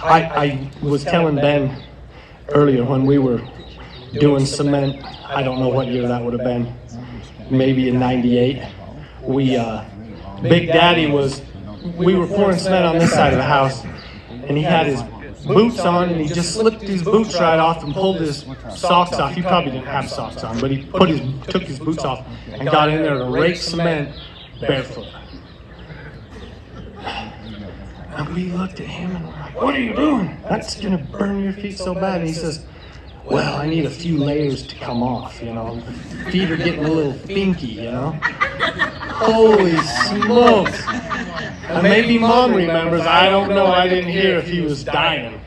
I was telling Ben earlier when we were doing cement, I don't know what year that would have been, maybe in '98. Big Daddy we were pouring cement on this side of the house, and he had his boots on, and he just slipped his boots right off and pulled his socks off. He probably didn't have socks on, but he took his boots off and got in there to rake cement barefoot. And we looked at him and we're like, "What are you doing? That's gonna burn your feet so bad." And he says, "Well, I need a few layers to come off, you know. Feet are getting a little finky, you know." Holy smokes! And maybe Mom remembers. I don't know. I didn't hear if he was dying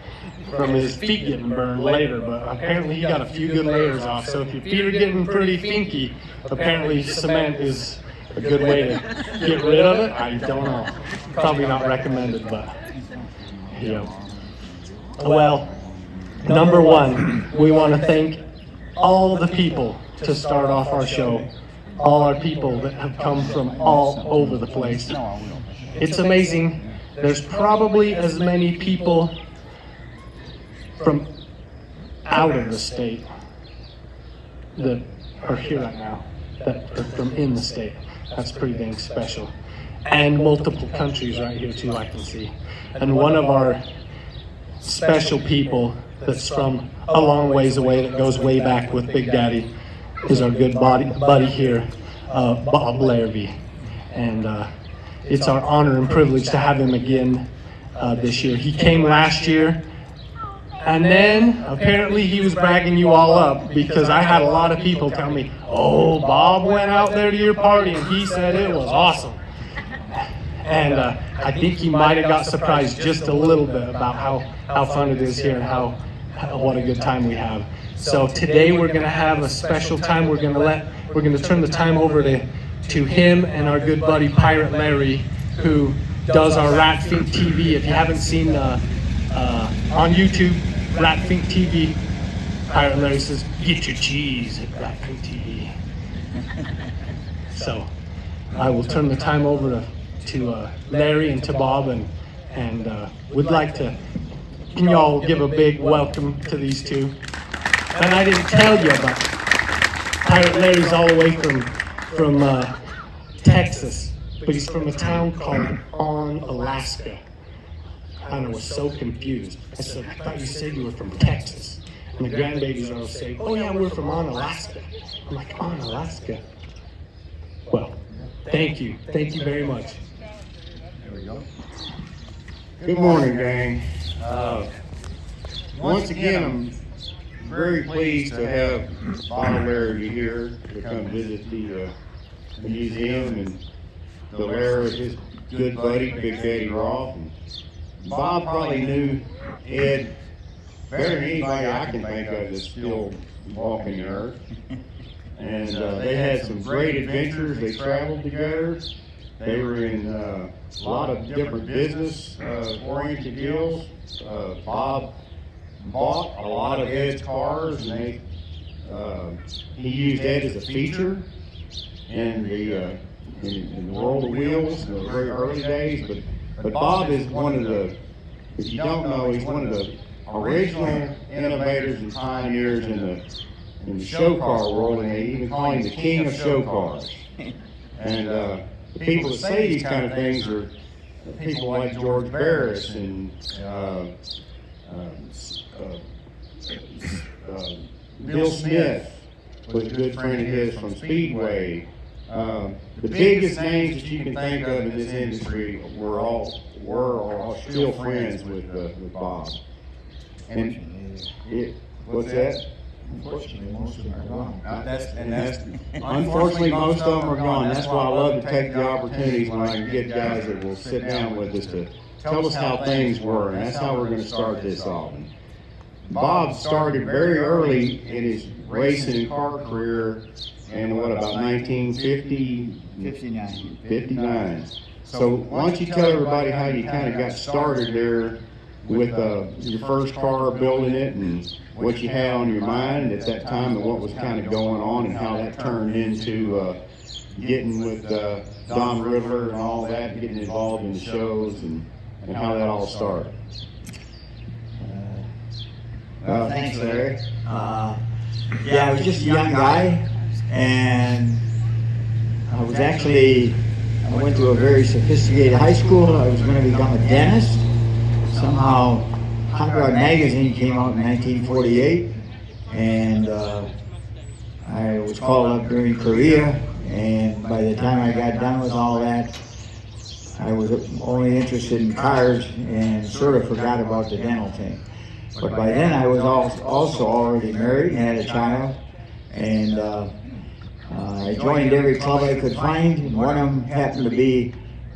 from his feet getting burned later, but apparently he got a few good layers off. So if your feet are getting pretty finky, apparently cement is a good way to get rid of it. I don't know. Probably not recommended, but yeah. Well, number one, we want to thank all the people to start off our show. All our people that have come from all over the place. It's amazing. There's probably as many people from out of the state that are here right now that are from in the state. That's pretty dang special. And multiple countries right here too, I can see. And one of our special people that's from a long ways away, that goes way back with Big Daddy, is our good buddy here, Bob Larivee. And it's our honor and privilege to have him again this year. He came last year, and then apparently he was bragging you all up, because I had a lot of people tell me, "Oh, Bob went out there to your party and he said it was awesome." And I think he might have got surprised just a little bit about how fun it is here and what a good time we have. So today we're going to have a special time. We're going to turn the time over to him and our good buddy Pirate Larry, who does our Ratfink TV. If you haven't seen on YouTube, Ratfink TV, Pirate Larry says, "Get your cheese at Ratfink TV." So I will turn the time over to Larry and to Bob, and we'd like to, can y'all give a big welcome to these two? And I didn't tell you, but Pirate Larry's all the way from Texas, but he's from a town called On, Alaska. And I was so confused. I said, "I thought you said you were from Texas." And the grandbabies are all saying, "Oh yeah, we're from On, Alaska." I'm like, "On, Alaska?" Well, thank you very much. There we go. Good morning, gang. Once again, I'm very pleased to have Bob Larivee here to come visit the museum, and the lair of his good buddy, Big Daddy Roth. And Bob probably knew Ed better than anybody I can think of that's still walking the earth. And they had some great adventures. They traveled together. They were in a lot of different business-oriented deals. Bob bought a lot of Ed's cars, and he used Ed as a feature in the world of wheels in the very early days. But Bob is one of the, if you don't know, he's one of the original innovators and pioneers in the show car world, and they even call him the king of show cars. And the people that say these kind of things are people like George Barris and Bill Smith was a good friend of his from Speedway. The biggest names that you can think of in this industry were all still friends with Bob. And what's that? Unfortunately, most of them are gone. Unfortunately, most of them are gone. That's why I love to take the opportunities when I can get guys that will sit down with us to tell us how things were, and that's how we're going to start this off. Bob started very early in his racing and car career in about 1950? 59. So why don't you tell everybody how you kind of got started there with your first car, building it, and what you had on your mind at that time, and what was kind of going on, and how that turned into getting with Don Riddler and all that, getting involved in the shows, and how that all started. Thanks, Larry. Yeah, I was just a young guy, and I went to a very sophisticated high school. I was going to become a dentist. Somehow, Hot Rod Magazine came out in 1948, and I was called up during Korea, and by the time I got done with all that, I was only interested in cars and sort of forgot about the dental thing. But by then I was also already married and had a child, and I joined every club I could find, and one of them happened to be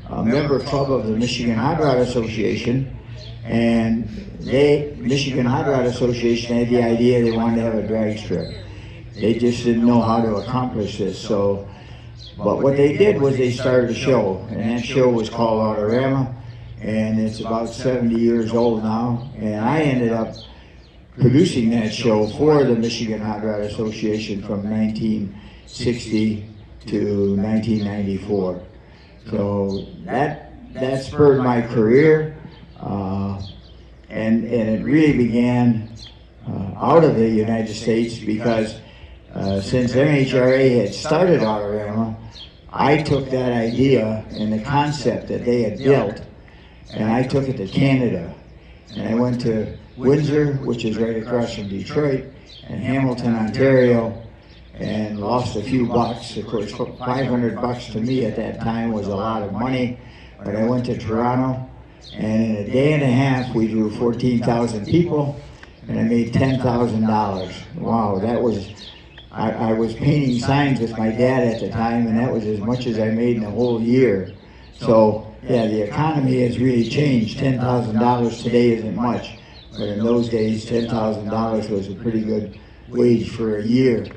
a member club of the Michigan Hot Rod Association, and Michigan Hot Rod Association had the idea they wanted to have a drag strip. They just didn't know how to accomplish this, but what they did was they started a show, and that show was called Autorama, and it's about 70 years old now, and I ended up producing that show for the Michigan Hot Rod Association from 1960 to 1994. So that spurred my career, and it really began out of the United States because since MHRA had started Autorama, I took that idea and the concept that they had built, and I took it to Canada. And I went to Windsor, which is right across from Detroit, and Hamilton, Ontario, and lost a few bucks. Of course, $500 to me at that time was a lot of money, but I went to Toronto, and in a day and a half, we drew 14,000 people, and I made $10,000. Wow, that was... I was painting signs with my dad at the time, and that was as much as I made in a whole year. So, yeah, the economy has really changed. $10,000 today isn't much, but in those days, $10,000 was a pretty good wage for a year.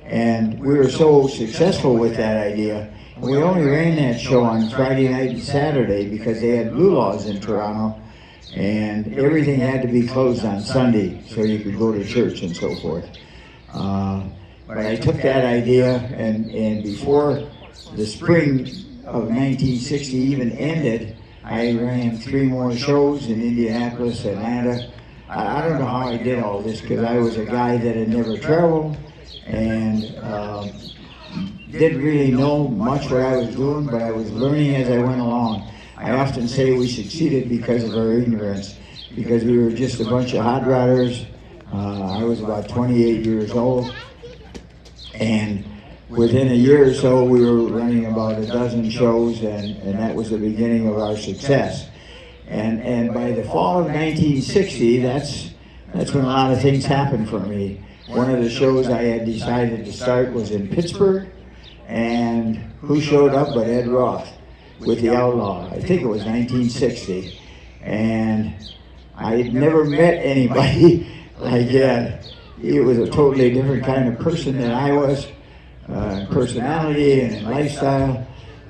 And we were so successful with that idea. We only ran that show on Friday night and Saturday because they had blue laws in Toronto, and everything had to be closed on Sunday so you could go to church and so forth. But I took that idea, and before the spring of 1960 even ended, I ran 3 more shows in Indianapolis, Atlanta. I don't know how I did all this because I was a guy that had never traveled and didn't really know much what I was doing, but I was learning as I went along. I often say we succeeded because of our ignorance, because we were just a bunch of hot rodders. I was about 28 years old. And within a year or so, we were running about a dozen shows, and that was the beginning of our success. And by the fall of 1960, that's when a lot of things happened for me. One of the shows I had decided to start was in Pittsburgh, and who showed up but Ed Roth with The Outlaw. I think it was 1960. And I had never met anybody like Ed. He was a totally different kind of person than I was, in personality and in lifestyle,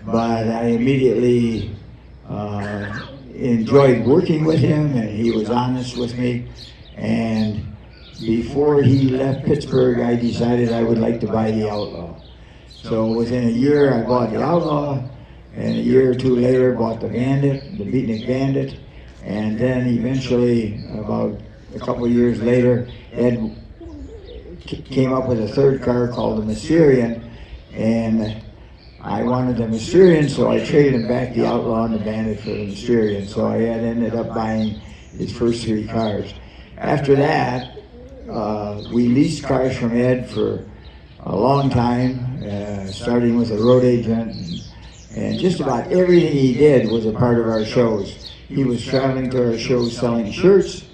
but I immediately enjoyed working with him, and he was honest with me. And before he left Pittsburgh, I decided I would like to buy The Outlaw. So within a year, I bought The Outlaw, and a year or two later, bought the Bandit, the Beatnik Bandit, and then eventually, about a couple of years later, Ed came up with a third car called the Mysterian, and I wanted the Mysterian, so I traded him back the Outlaw and the Bandit for the Mysterian. So I had ended up buying his first 3 cars. After that, we leased cars from Ed for a long time, starting with a road agent, and just about everything he did was a part of our shows. He was traveling to our shows selling shirts,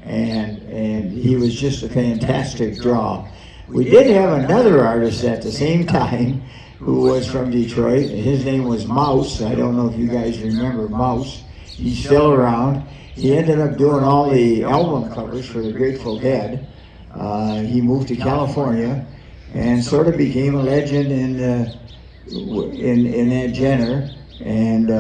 and he was just a fantastic draw. We did have another artist at the same time who was from Detroit. His name was Mouse. I don't know if you guys remember Mouse. He's still around. He ended up doing all the album covers for the Grateful Dead. He moved to California and sort of became a legend in that genre. And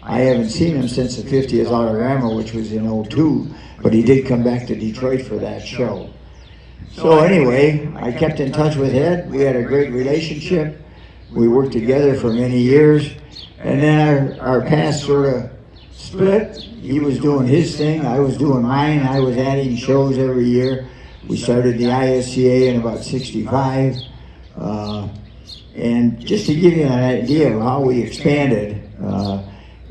I haven't seen him since the 50th Autorama, which was in '02. But he did come back to Detroit for that show. So anyway, I kept in touch with Ed. We had a great relationship. We worked together for many years. And then our paths sort of split. He was doing his thing, I was doing mine. I was adding shows every year. We started the ISCA in about 65. And just to give you an idea of how we expanded,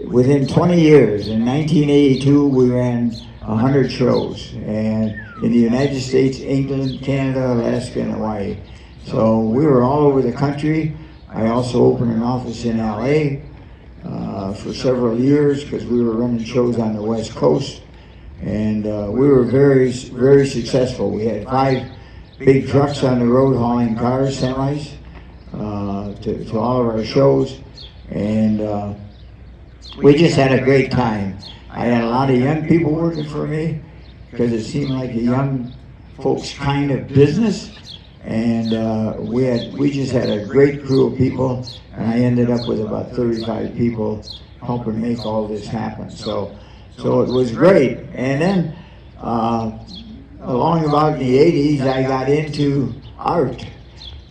within 20 years, in 1982, we ran 100 shows, and in the United States, England, Canada, Alaska, and Hawaii. So we were all over the country. I also opened an office in LA for several years because we were running shows on the West Coast, and we were very, very successful. We had 5 big trucks on the road hauling cars, semis, to all of our shows, and we just had a great time. I had a lot of young people working for me because it seemed like a young folks kind of business, and we just had a great crew of people, and I ended up with about 35 people helping make all this happen. So it was great. And then along about in the 80s, I got into art.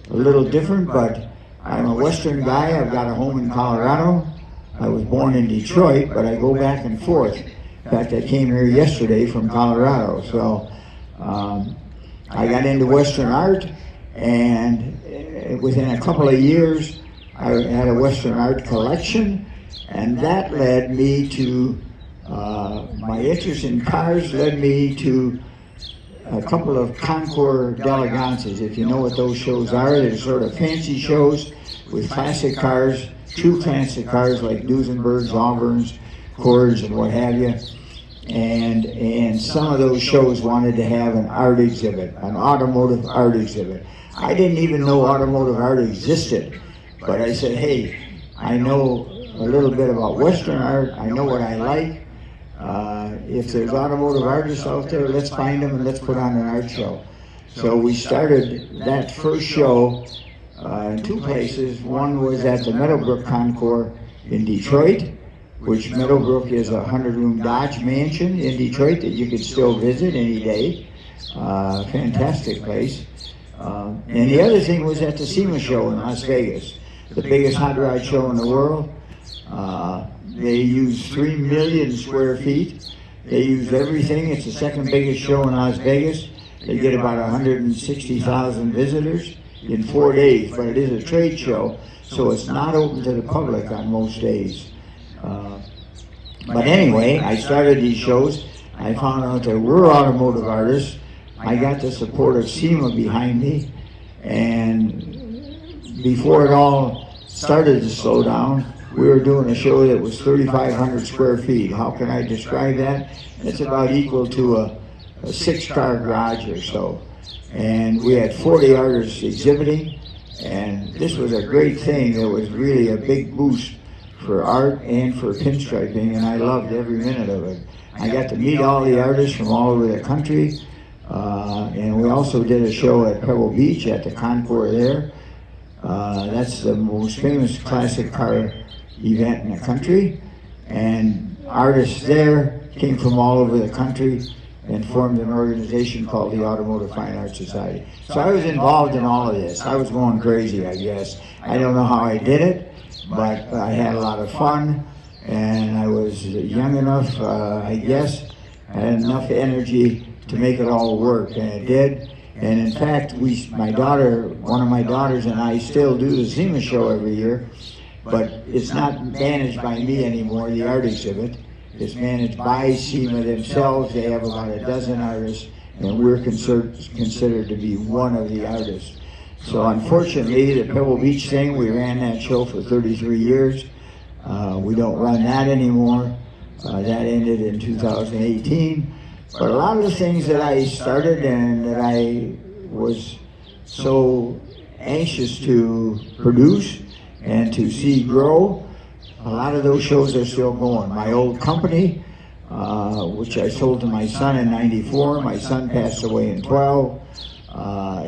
A little different, but I'm a Western guy. I've got a home in Colorado. I was born in Detroit, but I go back and forth. In fact, I came here yesterday from Colorado. So I got into Western art, and within a couple of years, I had a Western art collection, and that led me to, my interest in cars led me to a couple of Concours d'Elegances. If you know what those shows are, they're sort of fancy shows with classic cars, true classic cars like Duesenbergs, Auburns, Cords, and what have you. And some of those shows wanted to have an art exhibit, an automotive art exhibit. I didn't even know automotive art existed, but I said, hey, I know a little bit about Western art, I know what I like. If there's automotive artists out there, let's find them and let's put on an art show. So we started that first show in 2 places. One was at the Meadowbrook Concours in Detroit, which Meadowbrook is a 100-room Dodge mansion in Detroit that you could still visit any day. Fantastic place. And the other thing was at the SEMA show in Las Vegas, the biggest hot rod show in the world. They use 3 million square feet. They use everything. It's the second biggest show in Las Vegas. They get about 160,000 visitors in 4 days, but it is a trade show, so it's not open to the public on most days. But anyway, I started these shows. I found out there were automotive artists. I got the support of SEMA behind me, and before it all started to slow down, we were doing a show that was 3,500 square feet. How can I describe that? It's about equal to a 6-car garage or so. And we had 40 artists exhibiting, and this was a great thing. It was really a big boost for art and for pinstriping, and I loved every minute of it. I got to meet all the artists from all over the country, and we also did a show at Pebble Beach at the Concours there. That's the most famous classic car event in the country, and artists there came from all over the country and formed an organization called the Automotive Fine Arts Society. So I was involved in all of this. I was going crazy, I guess. I don't know how I did it, but I had a lot of fun, and I was young enough, I guess, I had enough energy to make it all work, and it did. And in fact, one of my daughters and I still do the SEMA show every year, but it's not managed by me anymore, the art exhibit. It's managed by SEMA themselves. They have about a dozen artists, and we're considered to be one of the artists. So unfortunately, the Pebble Beach thing, we ran that show for 33 years. We don't run that anymore. That ended in 2018. But a lot of the things that I started and that I was so anxious to produce and to see grow, a lot of those shows are still going. My old company, which I sold to my son in '94, my son passed away in '12.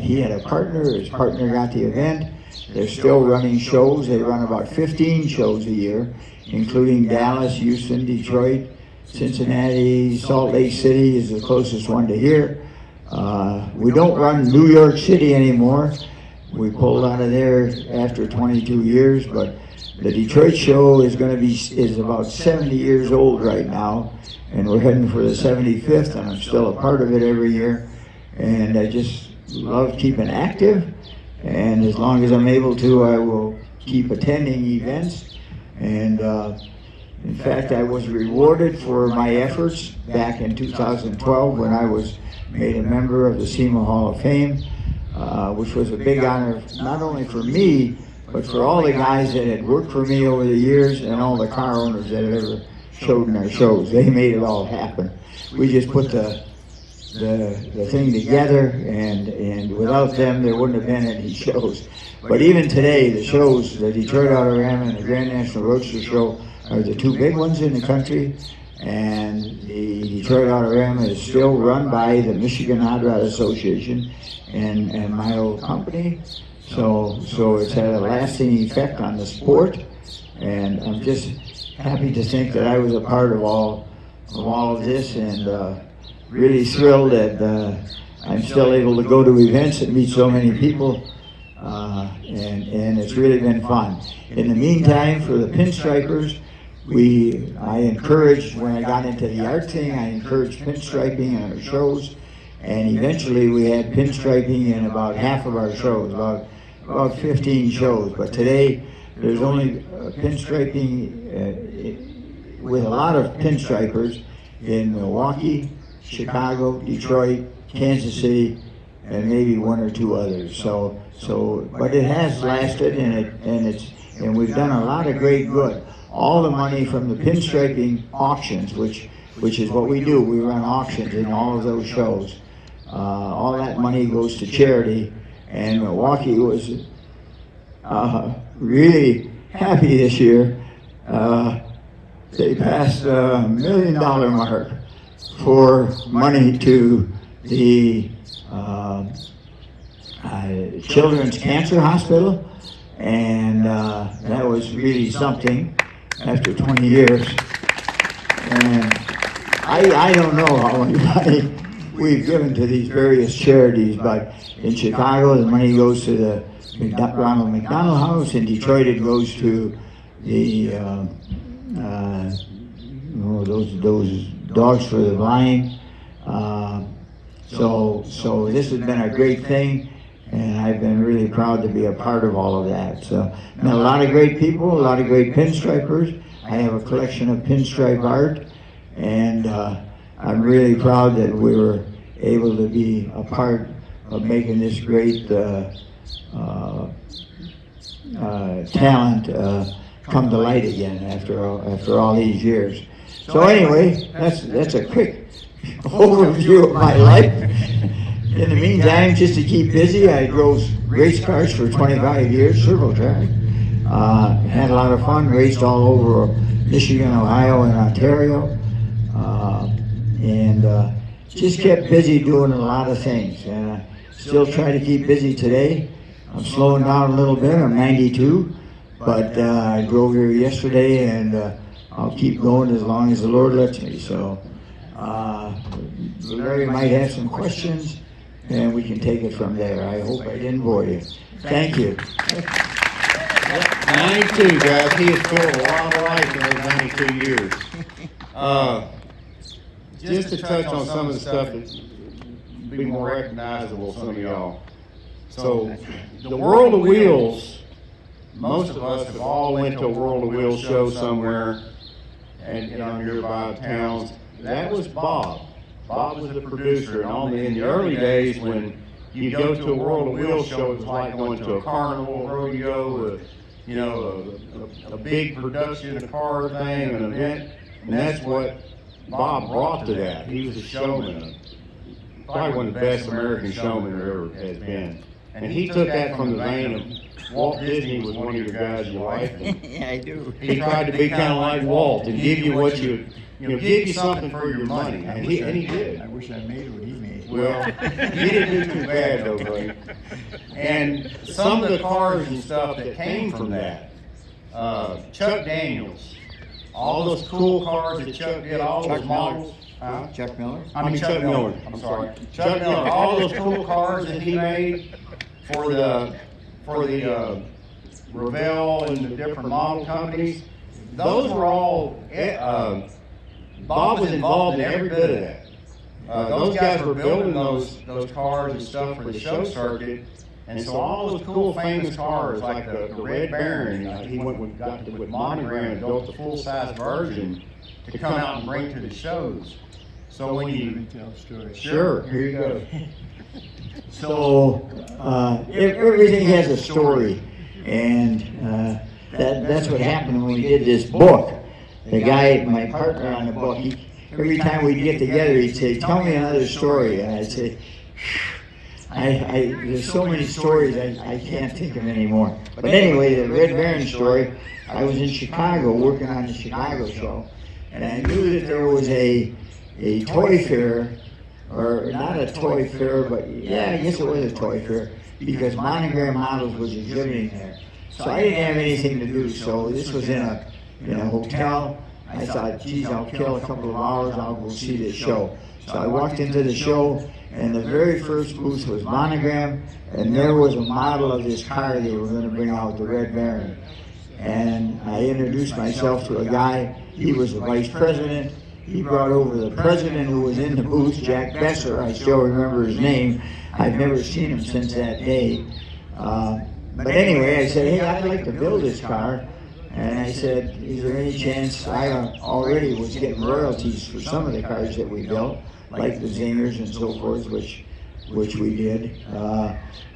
He had a partner, his partner got the event. They're still running shows. They run about 15 shows a year, including Dallas, Houston, Detroit, Cincinnati, Salt Lake City is the closest one to here. We don't run New York City anymore. We pulled out of there after 22 years, but The Detroit show is about 70 years old right now, and we're heading for the 75th, and I'm still a part of it every year. And I just love keeping active, and as long as I'm able to, I will keep attending events. And in fact, I was rewarded for my efforts back in 2012 when I was made a member of the SEMA Hall of Fame, which was a big honor not only for me, but for all the guys that had worked for me over the years and all the car owners that had ever showed in our shows. They made it all happen. We just put the thing together, and without them there wouldn't have been any shows. But even today, the shows, the Detroit Autorama and the Grand National Roadster Show, are the two big ones in the country, and the Detroit Autorama is still run by the Michigan Hot Rod Association and my old company. So it's had a lasting effect on the sport, and I'm just happy to think that I was a part of all of this, and really thrilled that I'm still able to go to events and meet so many people, and it's really been fun. In the meantime, for the pinstripers, I encouraged, when I got into the art thing, I encouraged pinstriping in our shows, and eventually we had pinstriping in about half of our shows, about 15 shows. But today, there's only pinstriping with a lot of pinstripers in Milwaukee, Chicago, Detroit, Kansas City, and maybe one or two others. But it has lasted, and we've done a lot of great good. All the money from the pinstriping auctions, which is what we do, we run auctions in all of those shows. All that money goes to charity, and Milwaukee was really happy this year. They passed the $1 million mark for money to the Children's Cancer Hospital, and that was really something after 20 years. And I don't know how much money we've given to these various charities, but in Chicago the money goes to the Ronald McDonald House. In Detroit it goes to the those Dogs for the Blind. So this has been a great thing, and I've been really proud to be a part of all of that. So, met a lot of great people, a lot of great pinstripers. I have a collection of pinstripe art, and I'm really proud that we were able to be a part of making this great talent come to light again after all these years. So anyway, that's a quick overview of my life. In the meantime, just to keep busy, I drove race cars for 25 years, circle track. Had a lot of fun, raced all over Michigan, Ohio, and Ontario. And just kept busy doing a lot of things. And I still try to keep busy today. I'm slowing down a little bit, I'm 92. But I drove here yesterday, and I'll keep going as long as the Lord lets me. So Larry might have some questions, and we can take it from there. I hope I didn't bore you. Thank you. 92, guys. He has filled a lot of life in those 92 years. Just to touch on some of the stuff that be more recognizable, some of y'all. So, the World of Wheels, most of us have all went to a World of Wheels show somewhere and in our nearby towns. That was Bob. Bob was the producer, and in the early days when you go to a World of Wheels show, it was like going to a carnival, rodeo, a big production, a car thing, an event, and that's what Bob brought to that. He was a showman, probably one of the best American showmen there ever has been. And he took that from the vein of Walt Disney was one of your guys you liked. Yeah, I do. He tried to be kind of like Walt and give you what give you something for your money, and he did. I wish I made what he made. Well, you didn't do too bad though, buddy. And some of the cars and stuff that came from that, Chuck Daniels, all those cool cars that Chuck did, all those models. Chuck Miller? Chuck Miller. I'm sorry. Chuck Miller. All those cool cars that he made for the Revell and the different model companies, those were all, Bob was involved in every bit of that. Those guys were building those cars and stuff for the show circuit, and so all those cool famous cars like the Red Baron, he went with Monogram and built the full-size version to come out and bring to the shows. So when you tell a story. Sure, here you go. So everything has a story, and that's what happened when we did this book. The guy, my partner on the book, every time we'd get together, he'd say, "Tell me another story," and I'd say, there's so many stories I can't think of anymore. But anyway, the Red Baron story, I was in Chicago working on the Chicago show, and I knew that there was a toy fair, or not a toy fair, but yeah, I guess it was a toy fair, because Monogram Models was exhibiting there. So I didn't have anything to do, so this was in a hotel. I thought, geez, I'll kill a couple of hours, I'll go see this show. So I walked into the show, and the very first booth was Monogram, and there was a model of this car they were going to bring out, the Red Baron. And I introduced myself to a guy. He was the vice president. He brought over the president who was in the booth, Jack Besser. I still remember his name. I've never seen him since that day. But anyway, I said, hey, I'd like to build this car. And I said, is there any chance? I already was getting royalties for some of the cars that we built, like the Zingers and so forth, which we did.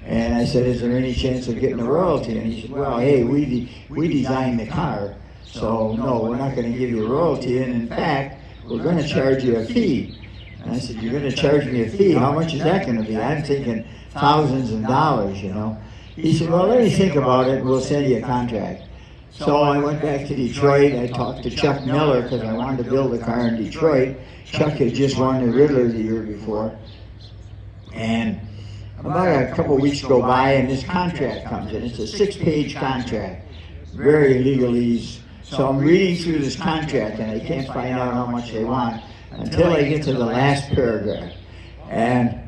And I said, is there any chance of getting a royalty? And he said, well, hey, we designed the car, so no, we're not going to give you a royalty. And in fact, we're going to charge you a fee. And I said, you're going to charge me a fee? How much is that going to be? I'm thinking thousands of dollars, you know. He said, well, let me think about it. We'll send you a contract. So I went back to Detroit. I talked to Chuck Miller because I wanted to build a car in Detroit. Chuck had just won the Riddler the year before. And about a couple of weeks go by and this contract comes in. It's a 6-page contract, very legalese. So I'm reading through this contract and I can't find out how much they want until I get to the last paragraph. And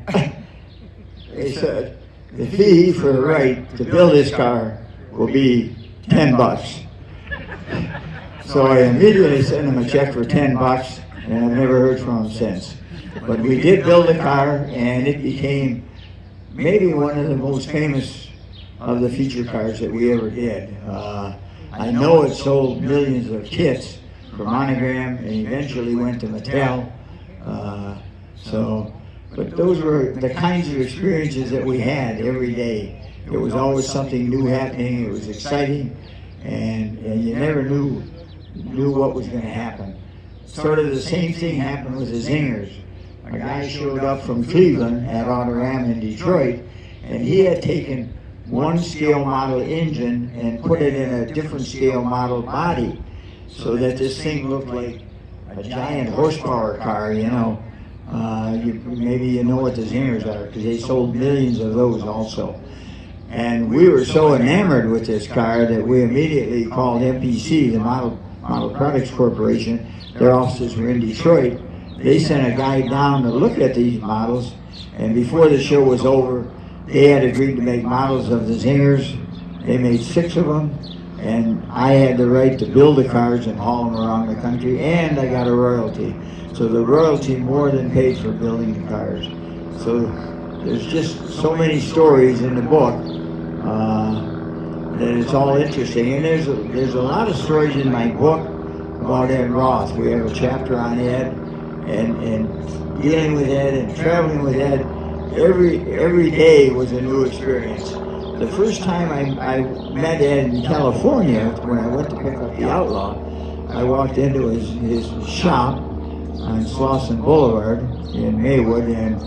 they said, the fee for the right to build this car will be $10. So I immediately sent him a check for $10, and I've never heard from him since. But we did build a car, and it became maybe one of the most famous of the feature cars that we ever did. I know it sold millions of kits for Monogram, and eventually went to Mattel. But those were the kinds of experiences that we had every day. There was always something new happening. It was exciting, and you never knew what was going to happen. Sort of the same thing happened with the Zingers. A guy showed up from Cleveland at Autorama in Detroit, and he had taken one scale model engine and put it in a different scale model body, so that this thing looked like a giant horsepower car, you know. Maybe you know what the Zingers are, because they sold millions of those also. And we were so enamored with this car that we immediately called MPC, the Model Products Corporation. Their offices were in Detroit. They sent a guy down to look at these models, and before the show was over, they had agreed to make models of the Zingers. They made 6 of them, and I had the right to build the cars and haul them around the country, and I got a royalty. So the royalty more than paid for building the cars. So there's just so many stories in the book that it's all interesting. And there's a lot of stories in my book about Ed Roth. We have a chapter on Ed, and dealing with Ed and traveling with Ed. Every day was a new experience. The first time I met Ed in California, when I went to pick up the Outlaw, I walked into his shop on Slauson Boulevard in Maywood, and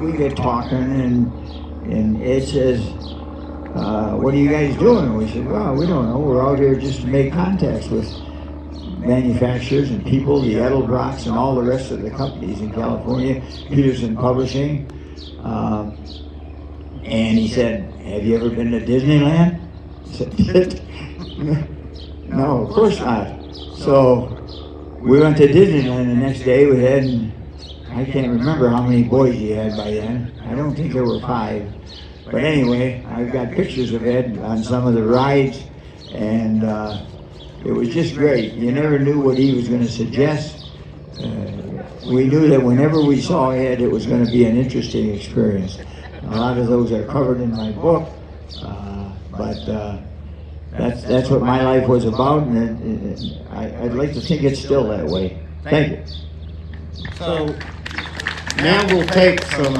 we get talking, and Ed says, what are you guys doing? We said, well, we don't know. We're out here just to make contacts with manufacturers and people, the Edelbrocks and all the rest of the companies in California, Peterson Publishing. And he said, have you ever been to Disneyland? I said, no, of course not. So we went to Disneyland the next day with Ed, and I can't remember how many boys he had by then. I don't think there were 5. But anyway, I've got pictures of Ed on some of the rides, and it was just great. You never knew what he was going to suggest. We knew that whenever we saw Ed, it was going to be an interesting experience. A lot of those are covered in my book, but that's what my life was about, and I'd like to think it's still that way. Thank you. So now we'll take some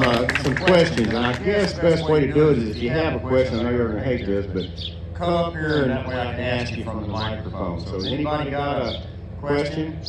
questions, and I guess the best way to do it is if you have a question, I know you're going to hate this, but come up here and that way I can ask you from the microphone. So has anybody got a question?